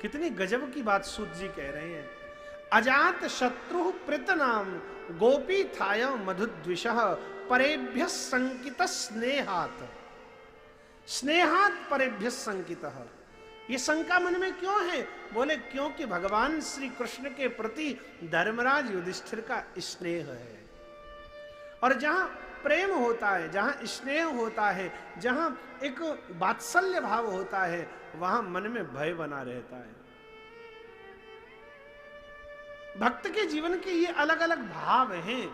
कितनी गजब की बात सूत जी कह रहे हैं। अजात शत्रु प्रत नाम गोपी थाय मधुद्विष परेभ्य संकित स्नेहात। स्नेहात परेभ्य संकित। ये शंका मन में क्यों है? बोले क्योंकि भगवान श्री कृष्ण के प्रति धर्मराज युधिष्ठिर का स्नेह है। और जहां प्रेम होता है, जहां स्नेह होता है, जहां एक वात्सल्य भाव होता है, वहां मन में भय बना रहता है। भक्त के जीवन के ये अलग अलग भाव हैं।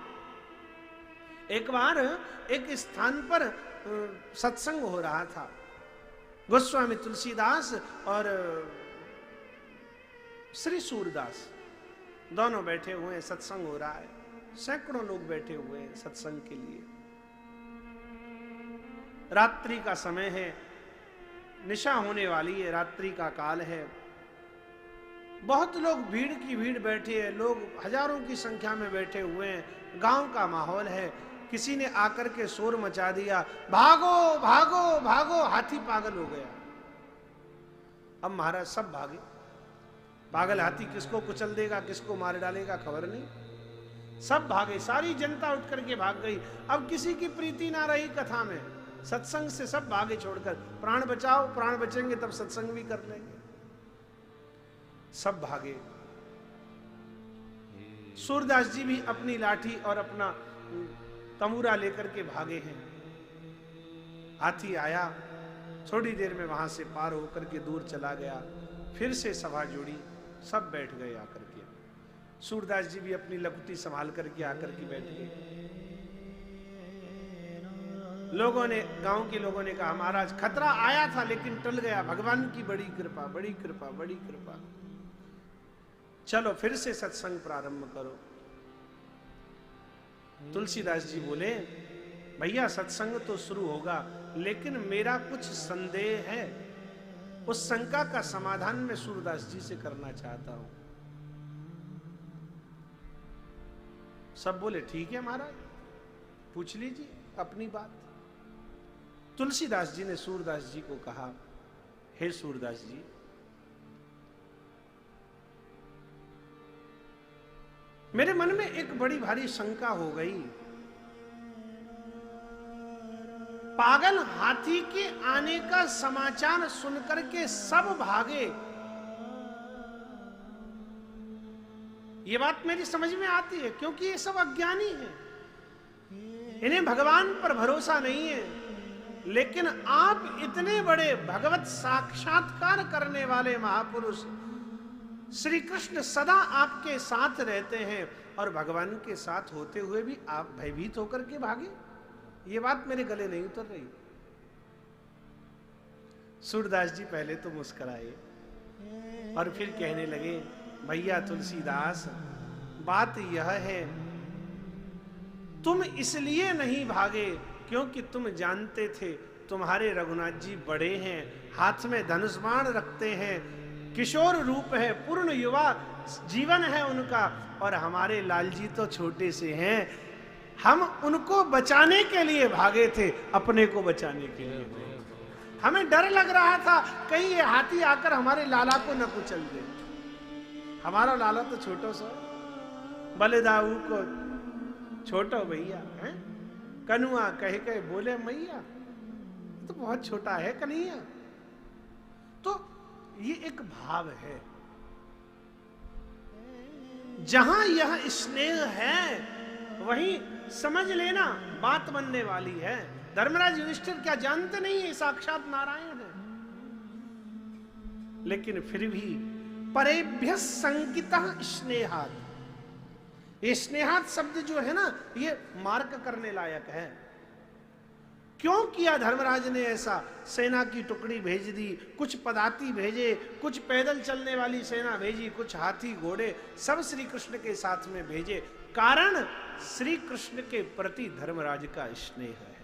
एक बार एक स्थान पर सत्संग हो रहा था। गोस्वामी तुलसीदास और श्री सूरदास दोनों बैठे हुए हैं, सत्संग हो रहा है। सैकड़ों लोग बैठे हुए हैं सत्संग के लिए। रात्रि का समय है, निशा होने वाली है, रात्रि का काल है। बहुत लोग भीड़ की भीड़ बैठे हैं, लोग हजारों की संख्या में बैठे हुए हैं। गांव का माहौल है। किसी ने आकर के शोर मचा दिया, भागो भागो भागो, हाथी पागल हो गया। अब महाराज सब भागे। पागल हाथी किसको कुचल देगा, किसको मार डालेगा, खबर नहीं। सब भागे, सारी जनता उठ करके भाग गई। अब किसी की प्रीति ना रही कथा में। सत्संग से सब भागे छोड़कर। प्राण बचाओ, प्राण बचेंगे तब सत्संग भी कर लेंगे। सब भागे। सूरदास जी भी अपनी लाठी और अपना तंबूरा लेकर के भागे हैं। हाथी आया, थोड़ी देर में वहां से पार होकर के दूर चला गया। फिर से सभा जोड़ी, सब बैठ गए आकर के। सूरदास जी भी अपनी लकुटी संभाल करके आकर के बैठ गए। लोगों ने, गांव के लोगों ने कहा महाराज खतरा आया था लेकिन टल गया, भगवान की बड़ी कृपा, बड़ी कृपा, बड़ी कृपा। चलो फिर से सत्संग प्रारंभ करो। तुलसीदास जी बोले भैया सत्संग तो शुरू होगा, लेकिन मेरा कुछ संदेह है। उस शंका का समाधान मैं सूरदास जी से करना चाहता हूं। सब बोले ठीक है महाराज, पूछ लीजिए अपनी बात। तुलसीदास जी ने सूरदास जी को कहा, हे सूरदास जी, मेरे मन में एक बड़ी भारी शंका हो गई। पागल हाथी के आने का समाचार सुनकर के सब भागे। ये बात मेरी समझ में आती है, क्योंकि ये सब अज्ञानी हैं, इन्हें भगवान पर भरोसा नहीं है। लेकिन आप इतने बड़े भगवत साक्षात्कार करने वाले महापुरुष, श्री कृष्ण सदा आपके साथ रहते हैं और भगवान के साथ होते हुए भी आप भयभीत होकर के भागे। ये बात मेरे गले नहीं उतर रही। सूरदास जी पहले तो मुस्कुराए और फिर कहने लगे, भैया तुलसीदास, बात यह है, तुम इसलिए नहीं भागे क्योंकि तुम जानते थे तुम्हारे रघुनाथ जी बड़े हैं, हाथ में धनुष बाण रखते हैं, किशोर रूप है, पूर्ण युवा जीवन है उनका, और हमारे लाल जी तो छोटे से हैं। हम उनको बचाने के लिए भागे थे, अपने को बचाने के लिए नहीं। हमें डर लग रहा था कहीं ये हाथी आकर हमारे लाला को न कुचल दे। हमारा लाला तो छोटो सा, बलिदाऊ को छोटो भैया है, कनुआ कहे कहे बोले मैया, तो बहुत छोटा है कन्हैया। तो ये एक भाव है। जहां यह स्नेह है वहीं समझ लेना बात बनने वाली है। धर्मराज युधिष्ठिर क्या जानते नहीं है साक्षात नारायण है, लेकिन फिर भी परेभ्य संकितः स्नेहात्। ये स्नेहात् शब्द जो है ना, ये मार्क करने लायक है। क्यों किया धर्मराज ने ऐसा? सेना की टुकड़ी भेज दी, कुछ पदाती भेजे, कुछ पैदल चलने वाली सेना भेजी, कुछ हाथी घोड़े, सब श्री कृष्ण के साथ में भेजे। कारण श्री कृष्ण के प्रति धर्मराज का स्नेह है।